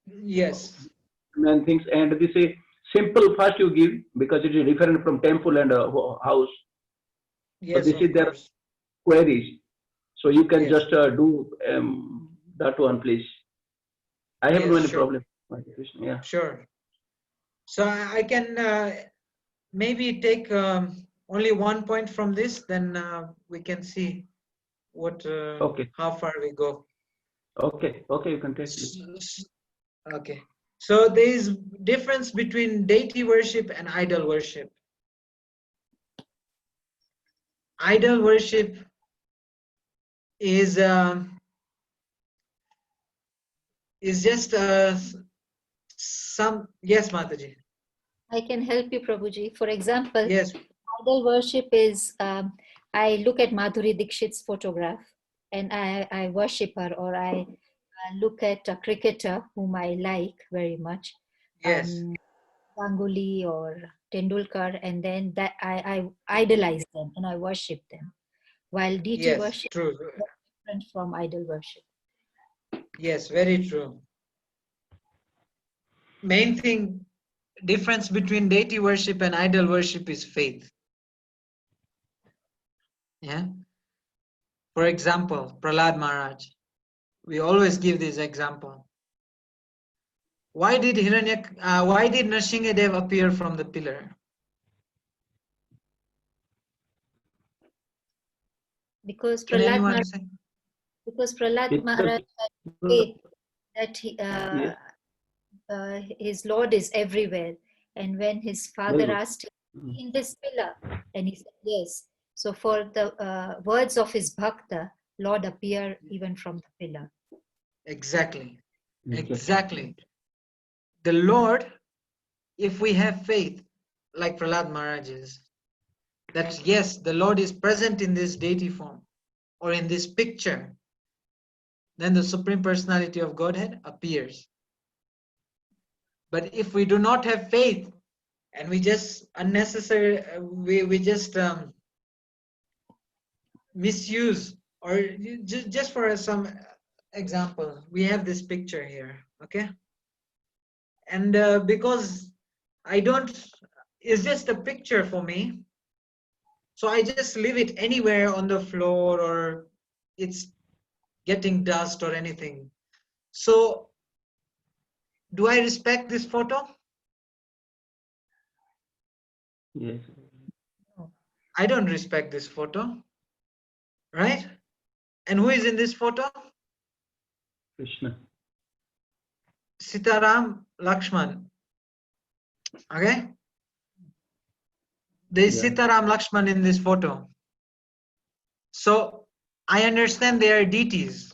Yes. And things, and this is simple first you give because it is different from temple and house. Yes, so this is their course. queries. So you can Yes. just do that one, please. I have no any problem. Yeah. Sure. So I can maybe take only one point from this, then we can see what Okay. how far we go. Okay. Okay, you can take it. Okay. So there is difference between deity worship and idol worship. Idol worship is just some. Yes, Mataji. I can help you, Prabhuji. For example, Yes. idol worship is, I look at Madhuri Dixit's photograph and I worship her, or I look at a cricketer whom I like very much, Yes. Ganguly or Tendulkar, and then that I idolize them and I worship them. While deity Yes, worship true. is different from idol worship. Yes, very true. Main thing, difference between deity worship and idol worship is faith. Yeah. For example, Prahlad Maharaj. We always give this example. Why did Nrsingadev appear from the pillar? Because Can Prahlad anyone Maharaj, say? because Prahlad Because- Maharaj had faith that he, Yes. his Lord is everywhere. And when his father good. asked him, in this pillar, and he said yes. So for the words of his bhakta, Lord appear even from the pillar. Exactly. Exactly. The Lord, if we have faith, like Prahlad Maharaj is, that yes, the Lord is present in this deity form or in this picture, then the Supreme Personality of Godhead appears. But if we do not have faith and we just we just misuse, or just for some example, we have this picture here, okay? And because I don't, it's just a picture for me, so I just leave it anywhere on the floor, or it's getting dust or anything. So do I respect this photo? Yes. I don't respect this photo, right? And who is in this photo? Krishna. Sitaram Lakshman. Okay? There is Yeah. Sitaram Lakshman in this photo. So I understand they are deities,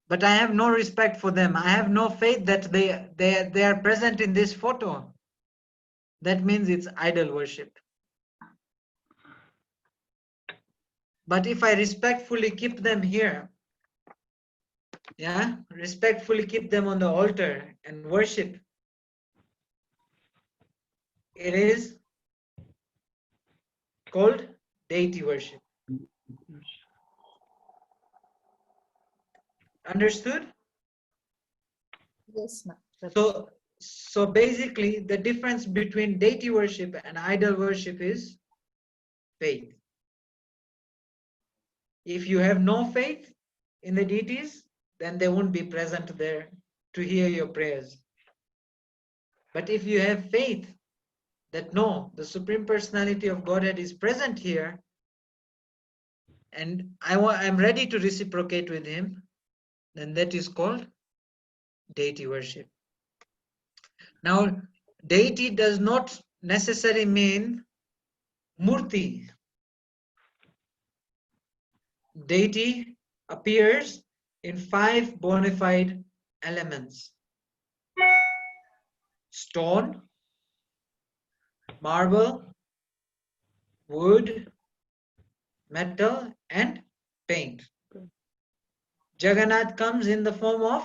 but I have no respect for them. I have no faith that they are present in this photo. That means it's idol worship. But if I respectfully keep them here, yeah, respectfully keep them on the altar and worship, it is called deity worship. Understood? Yes, ma'am. So basically the difference between deity worship and idol worship is faith. If you have no faith in the deities, then they won't be present there to hear your prayers. But if you have faith that no, the Supreme Personality of Godhead is present here, and I'm ready to reciprocate with him, then that is called deity worship. Now, deity does not necessarily mean murti. Deity appears in 5 bona fide elements: stone, marble, wood, metal, and paint. Jagannath comes in the form of,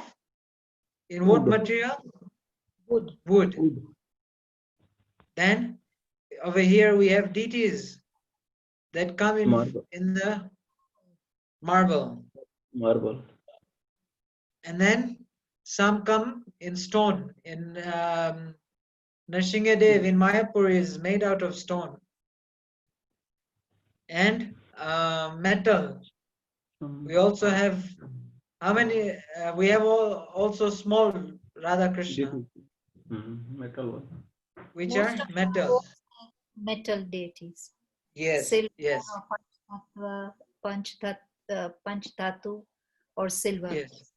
in what Wood. material? Wood. Wood. Wood. Then over here we have deities that come Marble. in the marble. Marble. And then some come in stone. In Nrsingadev in Mayapur is made out of stone. And metal. We also have, how many? We have also small Radha Krishna, Metal one. which Most are of metals. metal deities. Yes, Silver, yes, Panchtatu, or silver. yes,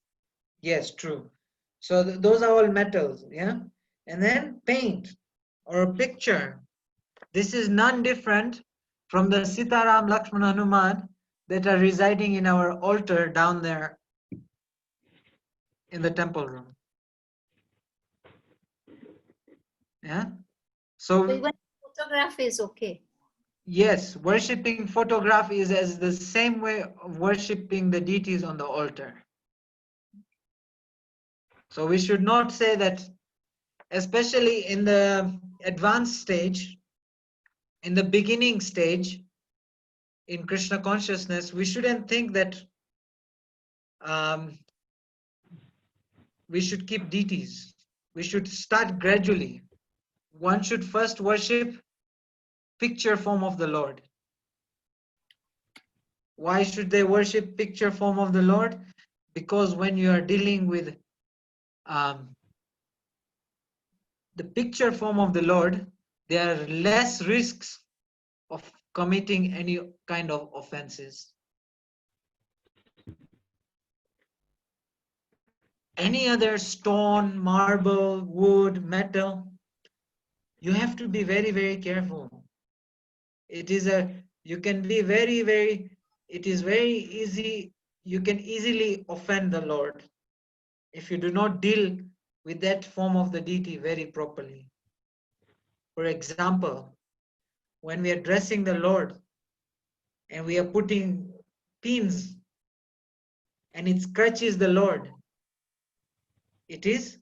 yes, true. So those are all metals, yeah? And then paint or a picture. This is none different from the Sitaram Lakshmana Hanuman that are residing in our altar down there in the temple room. Yeah. So So even photograph is okay. yes, worshipping photograph is as the same way of worshipping the deities on the altar. So we should not say that, especially in the advanced stage, in the beginning stage, in Krishna consciousness, we shouldn't think that we should keep deities. We should start gradually. One should first worship picture form of the Lord. Why should they worship picture form of the Lord? Because when you are dealing with the picture form of the Lord, there are less risks of committing any kind of offenses. Any other stone, marble, wood, metal, you have to be very, very careful. It is you can be it is very easy, you can easily offend the Lord if you do not deal with that form of the deity very properly. For example, when we are dressing the Lord and we are putting pins and it scratches the Lord, it is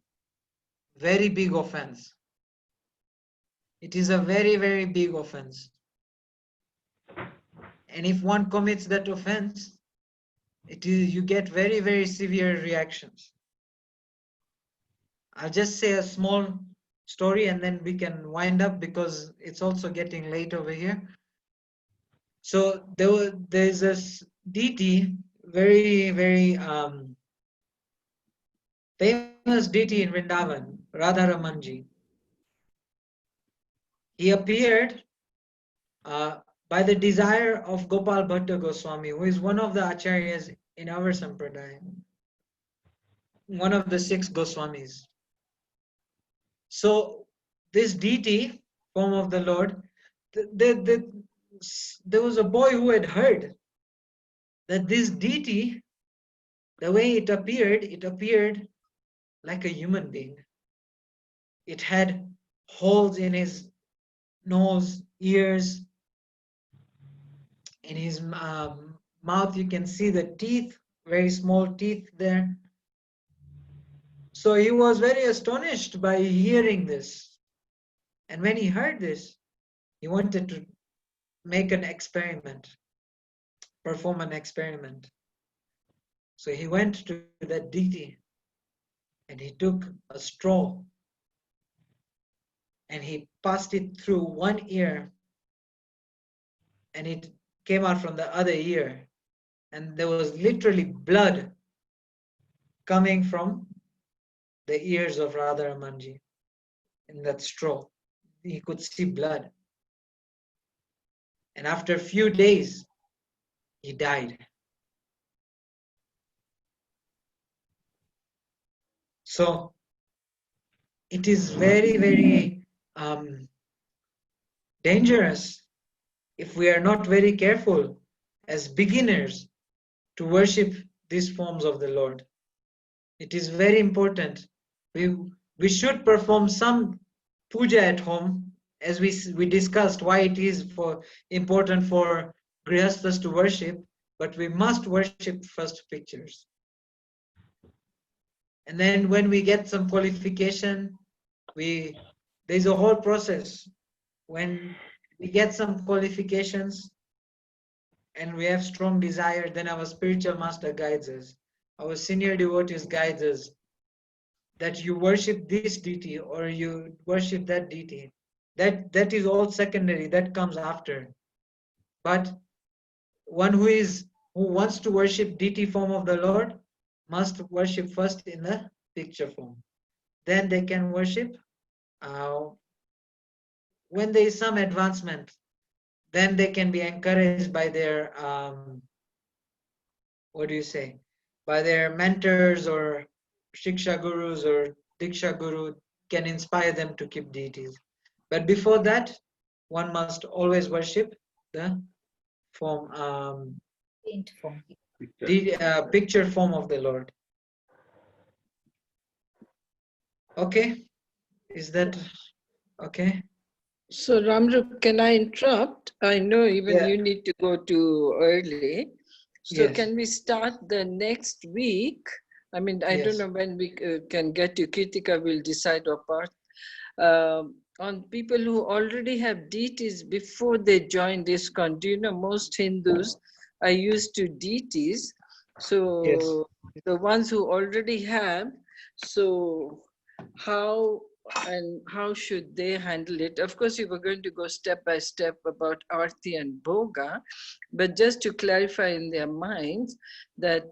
very big offense. It is a very, very big offense. And if one commits that offense, you get very, very severe reactions. I'll just say a small story and then we can wind up because it's also getting late over here. So there's this deity, very, very famous deity in Vrindavan, Radharamanji. he appeared by the desire of Gopal Bhatta Goswami, who is one of the acharyas in our sampradaya, one of the 6 Goswamis. So this deity, form of the Lord, there was a boy who had heard that this deity, the way it appeared like a human being. It had holes in his nose, ears, in his mouth. You can see the teeth, very small teeth there. So he was very astonished by hearing this. And when he heard this, he wanted to make an experiment, perform an experiment. So he went to that deity and he took a straw and he passed it through one ear and it came out from the other ear. And there was literally blood coming from the ears of Radharamanji in that straw. He could see blood. And after a few days, he died. So it is very, very dangerous if we are not very careful as beginners to worship these forms of the Lord. It is very important. We should perform some puja at home, as we discussed why it is important for grihasthas to worship, but we must worship first pictures. And then when we get some qualification, there's a whole process. When we get some qualifications and we have strong desire, then our spiritual master guides us. Our senior devotees guides us that you worship this deity or you worship that deity. That is all secondary, that comes after. But one who wants to worship deity form of the Lord must worship first in the picture form. Then they can worship when there is some advancement. Then they can be encouraged by their by their mentors or shiksha gurus or diksha guru can inspire them to keep deities. But before that, one must always worship the form, picture form of the Lord. Okay, is that okay? So Ramrup, can I interrupt? I know even you need to go too early. So Yes. can we start the next week? I mean, I don't know when we can get to Kritika, we'll decide our part. On people who already have deities before they join ISKCON. Do you know most Hindus are used to deities? So the ones who already have, so how should they handle it? Of course, we were going to go step by step about Arti and Bhoga, but just to clarify in their minds that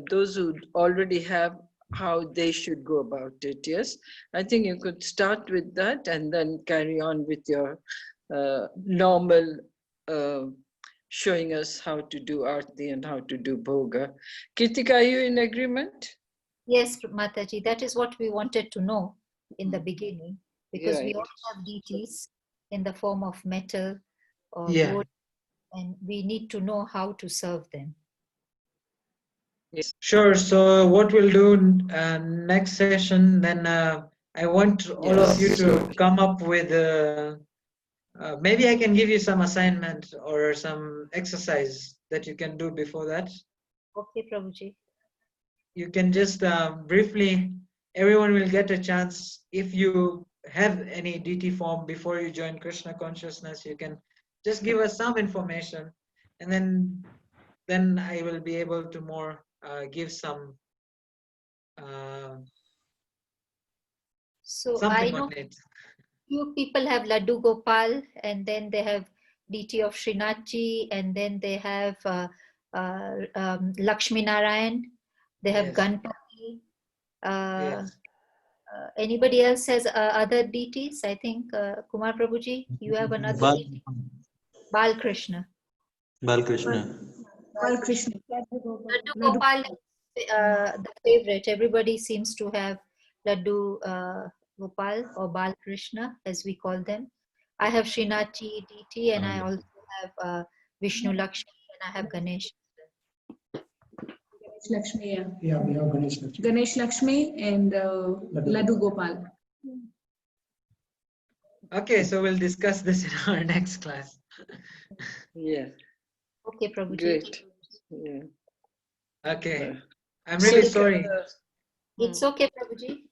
those who already have, how they should go about it. Yes, I think you could start with that and then carry on with your normal showing us how to do Arti and how to do Bhoga. Kritika, are you in agreement? Yes, Mataji, that is what we wanted to know in the beginning, because we all have deities in the form of metal or wood, and we need to know how to serve them. Sure. So what we'll do next session, then I want all of you to come up with maybe I can give you some assignment or some exercise that you can do before that. Okay, Prabhuji. You can just briefly, everyone will get a chance. If you have any deity form before you join Krishna consciousness, you can just give us some information, and then I will be able to more give some so something I know on it. few people have Laddu Gopal, and then they have deity of Srinathji, and then they have Lakshmi Narayan, they have Ganpati, Anybody else has other deities? I think Kumar Prabhuji, you have another deity? Bal Krishna. Balkrishna. Bal Krishna. Laddu Gopal is the favorite. Everybody seems to have Laddu Gopal or Bal Krishna, as we call them. I have Srinathi deity, and I also have Vishnu Lakshmi, and I have Ganesh. Lakshmi, yeah, we have Ganesh Lakshmi. Ganesh Lakshmi and Laddu Gopal. Okay, so we'll discuss this in our next class. Yeah. Okay, Prabhuji. Great. Yeah. Okay. I'm really sorry. It's okay, Prabhuji.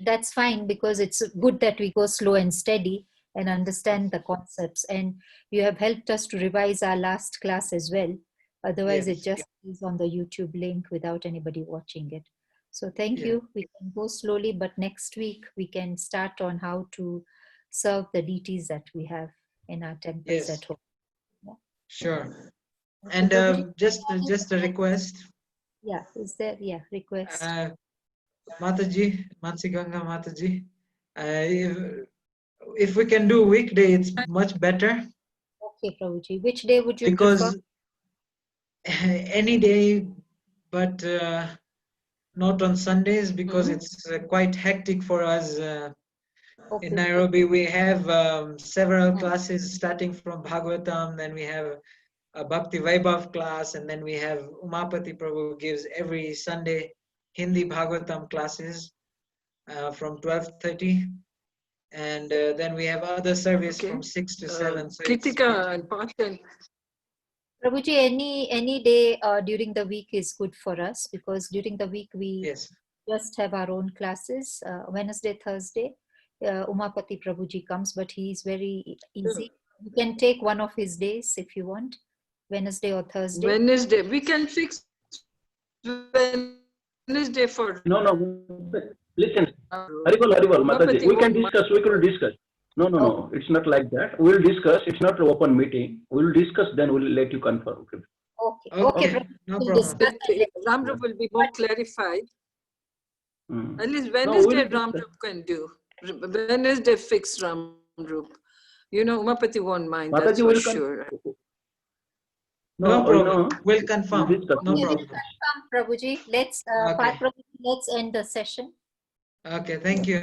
That's fine, because it's good that we go slow and steady and understand the concepts. And you have helped us to revise our last class as well. Otherwise, Yes. it just is on the YouTube link without anybody watching it. So thank you. We can go slowly, but next week we can start on how to serve the deities that we have in our temples at home. Yeah. Sure. Okay, And Prabhuji, just a request. yeah, is there? Yeah, request. Mataji, Matsiganga Mataji, if we can do weekday, it's much better. Okay, Prabhuji. Which day would you Because prefer? any day, but not on Sundays, because it's quite hectic for us. In Nairobi, we have several classes starting from Bhagavatam, then we have a Bhakti Vaibhav class, and then we have Umapati Prabhu gives every Sunday Hindi Bhagavatam classes from 12:30, and then we have other service from 6 to 7. So Kritika, important. Prabhuji, any day during the week is good for us, because during the week we just have our own classes. Wednesday, Thursday, Umapati Prabhuji comes, but he is very easy. You can take one of his days if you want, Wednesday or Thursday. Wednesday. We can fix Wednesday for... No, listen. Haribol, Mataji. We can discuss, we could discuss. No, it's not like that. We'll discuss. It's not an open meeting. We'll discuss, then we'll let you confirm. Okay. No problem. Ramrup will be more clarified. At least Wednesday Ramrup can do. Wednesday fix Ramrup. You know, Umapati won't mind, that's for sure. No problem. We'll confirm. No We'll problem. confirm, Prabhuji. Let's end the session. Okay, thank you.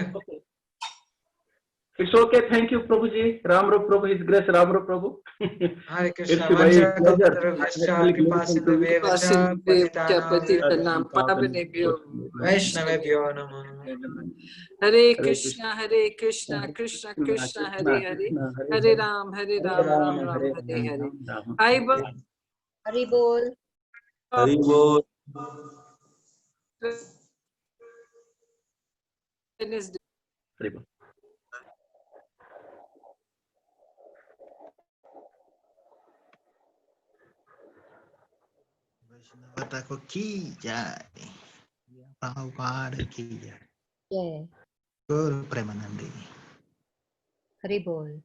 It's okay. Thank you, Prabhuji. Ramrup Prabhu, His Grace Ramrup Prabhu. Hare Krishna. It's my pleasure. Vaishnavebhyo namo. Hare Krishna, Hare Krishna, Krishna Krishna, Hare Hare, Hare Ram, Ram Ram, Hare Hare. Haribol. Haribol. Haribol. Vaishnavata ko ki jai. Prabhupada ki jai. Yeah. Guru Premanandi. Haribol.